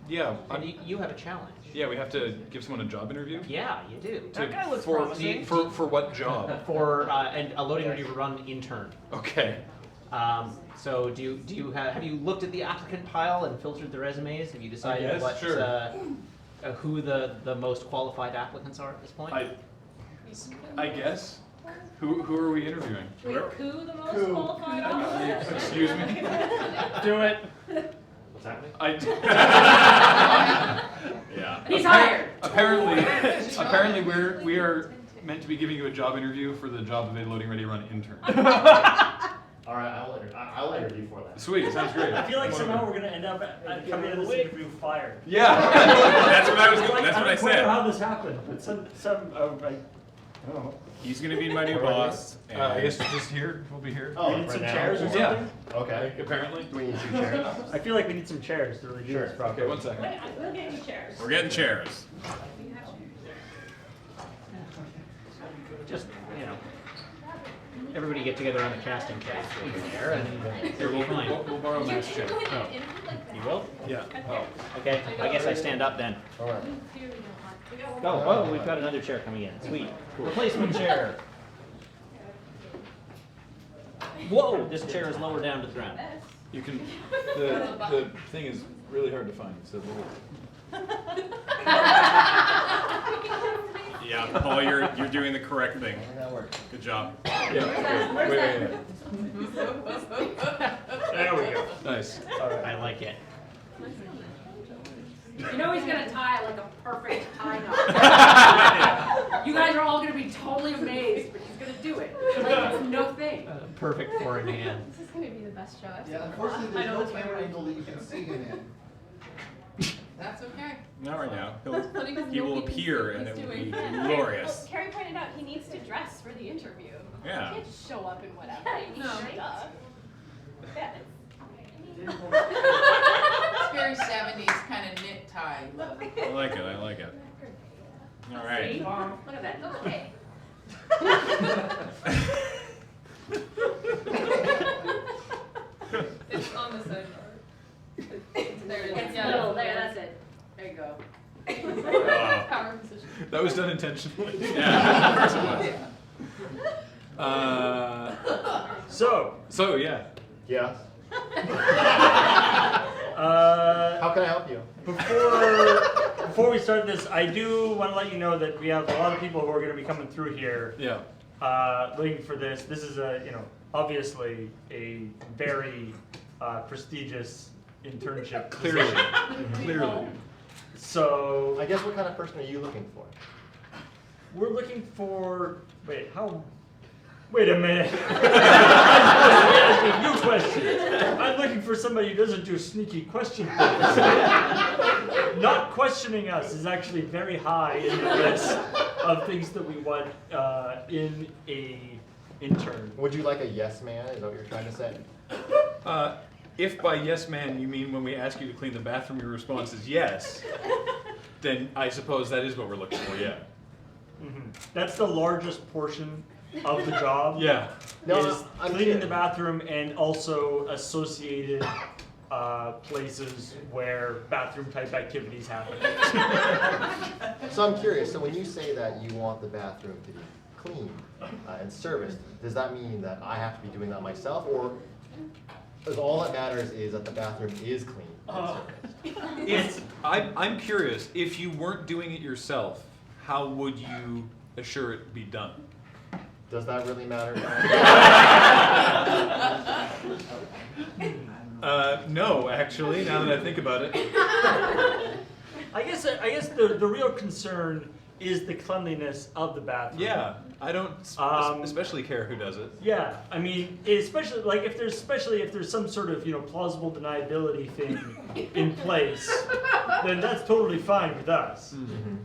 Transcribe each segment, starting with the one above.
Yeah. And you have a challenge. Yeah, we have to give someone a job interview? Yeah, you do. That guy looks for, promising. For what job? For a loading ready run intern. Okay. So have you looked at the applicant pile and filtered the resumes? Have you decided who the most qualified applicants are at this point? I guess. Who are we interviewing? Wait, who the most qualified officer? Excuse me? Do it. What's happening? Yeah. He's hired. Apparently we are meant to be giving you a job interview for the job of a loading ready run intern. All right, I'll interview for that. Sweet, sounds great. I feel like somehow we're going to end up coming into this interview fired. Yeah. That's what I was. That's what I I don't know said. how this happened, but I don't know. He's gonna be my new boss. And I guess just here. We'll be here. Oh, We need right some now? chairs or something? Yeah. Okay. Apparently. Do we need 2 chairs? I feel like we need some chairs to really do this Okay, properly. 1 second. Wait, we'll get you chairs. we're getting chairs. Just, everybody get together on the casting couch over there, and Here, you'll be fine. we'll borrow Matt's chair. You will? Yeah. Oh, okay. I guess I stand up then. All right. Go. Oh, we've got another chair coming in. Sweet. Replacement chair. Whoa! This chair is lower down to the ground. You can. The thing is really hard to find. So Yeah, Paul, you're doing the correct thing. That works. Good job. yeah. Wait. There we go. Nice. I like it. You know he's gonna tie like a perfect tie knot. You guys are all gonna be totally amazed, but he's gonna do it. Like it's no thing. Perfect for in hand. This is gonna be the best show I've seen. Yeah, in a unfortunately, while. there's I know no that's camera right. angle that you can see him in. That's okay. Not right now. That's funny 'cause He will nobody can see appear, what and he's it will doing. be Yeah. glorious. Well, Carrie pointed out he needs to dress for the interview. Yeah. He can't just show up in whatever. No. Duh. Yeah, It's very 70s kind of knit tie look. I like it. All right. See? Look at that. okay. It's on the side. There it is. It's middle there. That's it. There you go. Power position. That was done intentionally. Yeah, of course it was. So yeah. Yeah. Uh, How can I help you? Before we start this, I do want to let you know that we have a lot of people who are going to be coming through here Yeah. looking for this. This is obviously a very prestigious internship. Clearly. position. Clearly. So I guess what kind of person are you looking for? we're looking for. Wait a minute. I'm asking you questions. I'm looking for somebody who doesn't do sneaky question things. Not questioning us is actually very high in the list of things that we want in a intern. Would you like a yes man? Is that what you're trying to say? If by yes man you mean when we ask you to clean the bathroom your response is yes, then I suppose that is what we're looking for, yeah. Mm-hmm. That's the largest portion of the job. Yeah. No, is I'm cleaning kidding. the bathroom and also associated places where bathroom type activities happen. So I'm curious, so when you say that you want the bathroom to be clean and serviced, does that mean that I have to be doing that myself, or is all that matters is that the bathroom is clean and serviced? I'm curious, if you weren't doing it yourself, how would you assure it be done? Does that really matter? No, actually, now that I think about it. I guess the real concern is the cleanliness of the bathroom. Yeah, I don't especially care who does it. Yeah, I mean, especially if there's some sort of plausible deniability thing in place, then that's totally fine with us. Mm-hmm.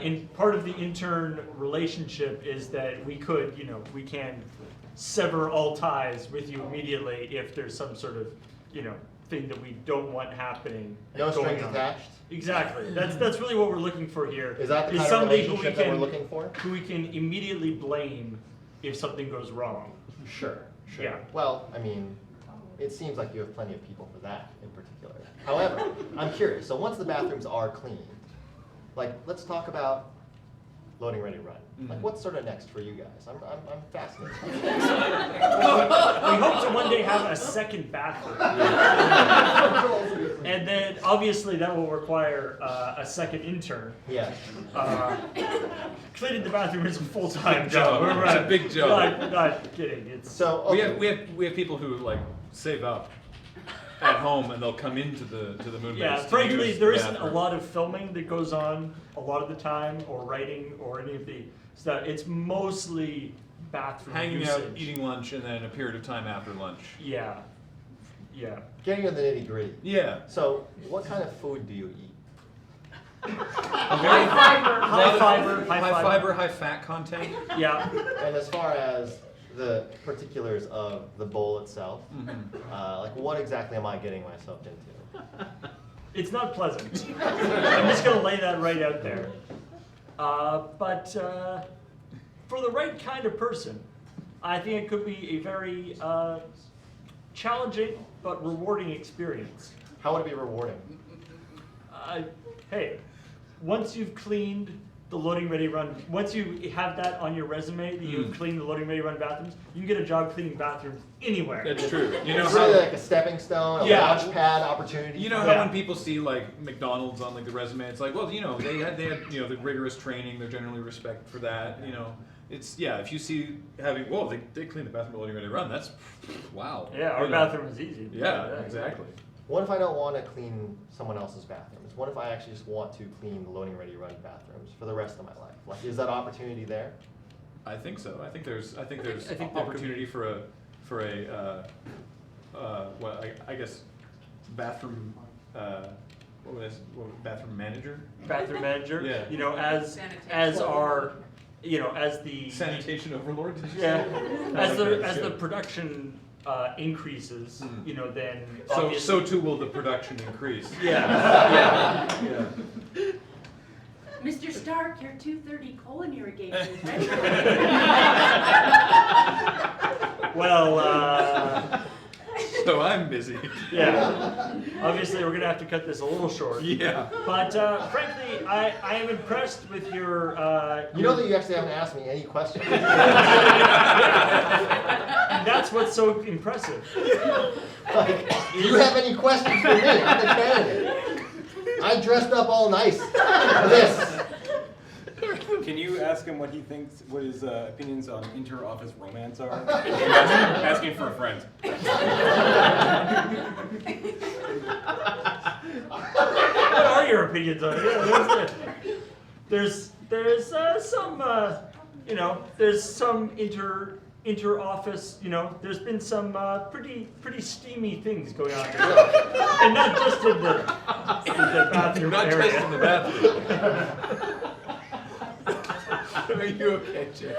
And part of the intern relationship is that we can sever all ties with you immediately if there's some sort of thing that we don't want happening. No going strings on. attached? Exactly. That's really what we're looking for here. Is that the kind of somebody relationship that we're looking for? who we can immediately blame if something goes wrong. Sure. Yeah. Well, I mean, it seems like you have plenty of people for that in particular. However, I'm curious, so once the bathrooms are cleaned, like, let's talk about loading ready run. Like, what's sort of next for you guys? I'm fascinated. We hope to one day have a second bathroom. And then, obviously, that will require a second intern. Yeah. Cleaning the bathroom is a full-time job. It's a big job. Not kidding. It's So, okay. We have people who like save up at home and they'll come into the moon base. yeah. to Frankly, use there the isn't a bathroom. lot of filming that goes on a lot of the time, or writing, or any of the stuff. It's mostly bathroom Hanging usage. out, eating lunch, and then a period of time after lunch. Yeah. Yeah. Getting into the nitty gritty. Yeah. So, what kind of food do you eat? High fiber. High fiber. High fiber, high fat content. Yeah. And as far as the particulars of the bowl itself, like, what exactly am I getting myself into? It's not pleasant. I'm just gonna lay that right out there. But for the right kind of person, I think it could be a very challenging but rewarding experience. How would it be rewarding? Hey, once you've cleaned the loading ready run, once you have that on your resume that you've cleaned the loading ready run bathrooms, you can get a job cleaning bathrooms anywhere. That's true. You know It's how really like a stepping stone, a Yeah. launch pad opportunity. you know how Yeah. when people see like McDonald's on like the resume, it's like, well, you know, they had you know the rigorous training. They're generally respect for that. You know, it's if you see having they clean the bathroom loading ready run. That's wow. Yeah, our You know. bathroom is easy. Yeah, exactly. What if I don't want to clean someone else's bathrooms? What if I actually just want to clean the loading ready run bathrooms for the rest of my life? Like, is that opportunity there? I think so. I think there's I think there could opportunity for a I guess bathroom bathroom manager. Bathroom manager. Yeah. You know, as the Sanitation overlord. Did you yeah, say? as the production increases, you know, then So obviously, too will the production increase. yeah. Yeah. Mr. Stark, your 230 colon irrigation is ready. Well, So I'm busy. yeah. Obviously, we're gonna have to cut this a little short. Yeah. But frankly, I am impressed with your. You know that you actually haven't asked me any questions. That's what's so impressive. Like, do you have any questions for me? I'm the candidate. I dressed up all nice for this. Can you ask him what his opinions on inter-office romance are? Asking for a friend. What are your opinions on it? Yeah, there's some you know, there's some inter-office, you know, there's been some pretty steamy things going on here. And not just in the bathroom Not area. just in the bathroom. Are you okay, Jay?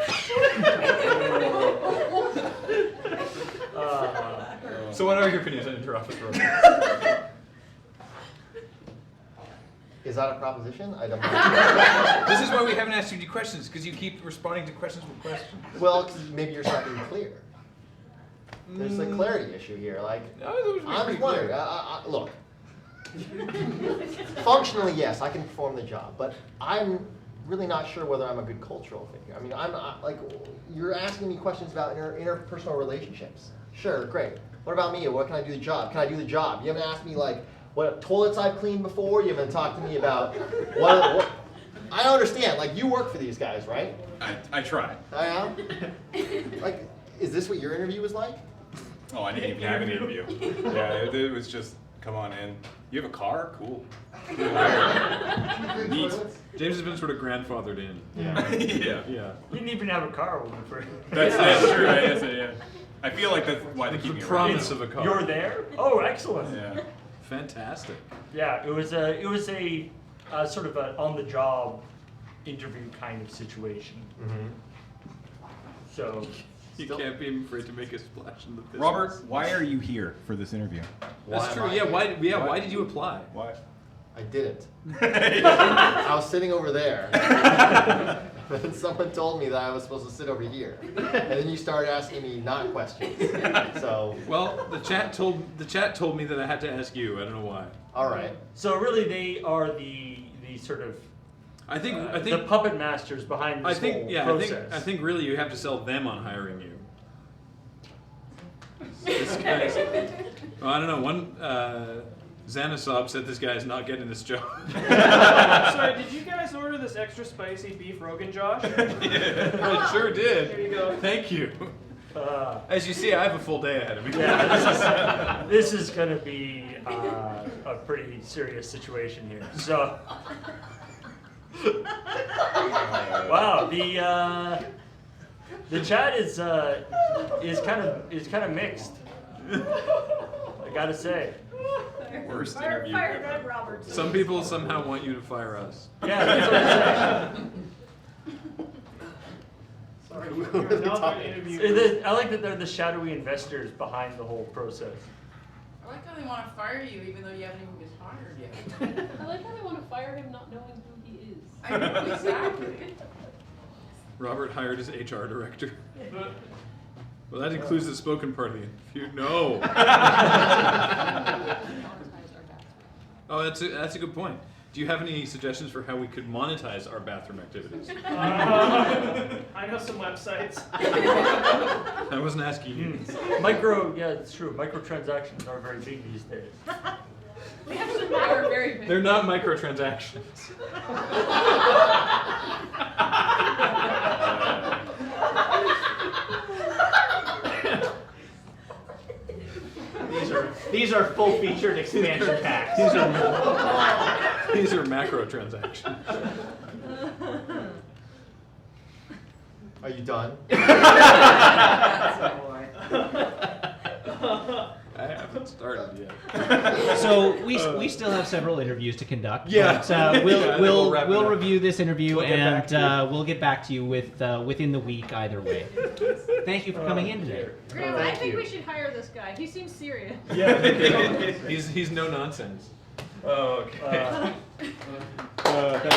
So what are your opinions on inter-office romance? Is that a proposition? I don't know. This is why we haven't asked you any questions, because you keep responding to questions with questions. Well, 'cause maybe you're not being clear. There's a clarity issue here. Like, I'm just wondering. Look, functionally, yes, I can perform the job, but I'm really not sure whether I'm a good cultural fit here. I mean, like, you're asking me questions about interpersonal relationships. Sure, great. What about me? What can I do the job? Can I do the job? You haven't asked me like what toilets I've cleaned before. You haven't talked to me about what I don't understand. Like, you work for these guys, right? I try. I am. Like, is this what your interview was like? Oh, I didn't even have an interview. Yeah, it was just, come on in. You have a car? Cool. Neat. James has been sort of grandfathered in. Yeah. Yeah. Yeah. You didn't even have a car when we first. That's true. Yeah. I feel like that's why they keep me The around. promise of a car. You're there? Oh, excellent. Yeah. Fantastic. Yeah, it was a sort of an on-the-job interview kind of situation. Mm-hmm. So, You can't be afraid to make a splash in the business. Robert, why are you here for this interview? That's Why true. am I Yeah. here? Why did you apply? Why? I didn't. I was sitting over there. And someone told me that I was supposed to sit over here. And then you started asking me not questions. So. Well, the chat told me that I had to ask you. I don't know why. All right. So really, they are the sort of I think the puppet masters behind this whole process. I think really you have to sell them on hiring you. This guy's, well, I don't know. One Xanasob said this guy's not getting this job. Sorry, did you guys order this extra spicy beef Rogan Josh? Yeah, I sure did. There you go. Thank you. As you see, I have a full day ahead of me. Yeah, this is going to be a pretty serious situation here. So, wow, the chat is kind of mixed. I gotta say. Worst Fire interview Red ever. Roberts. Some people somehow want you to fire us. Yeah, that's what I'm saying. Sorry, Who you're are they not talking? going to interview. I like that they're the shadowy investors behind the whole process. I like how they want to fire you even though you haven't even been hired yet. I like how they want to fire him not knowing who he is. I know, exactly. Robert hired as HR director. Well, that includes the spoken part of the interview. No. Oh, that's a good point. Do you have any suggestions for how we could monetize our bathroom activities? I know some websites. I wasn't asking you. Yeah, it's true. Microtransactions are very big these days. We have some power very big. They're not microtransactions. These are full-featured expansion packs. These are macro transactions. Are you done? I haven't started yet. So we still have several interviews to conduct. Yeah. But, we'll wrap it we'll up. review this interview We'll get back and to we'll get back to you with within the week either way. Thank you for coming in today. Graham, I Thank think you. we should hire this guy. He seems serious. Yeah. He's no nonsense. Oh, okay. Thank you.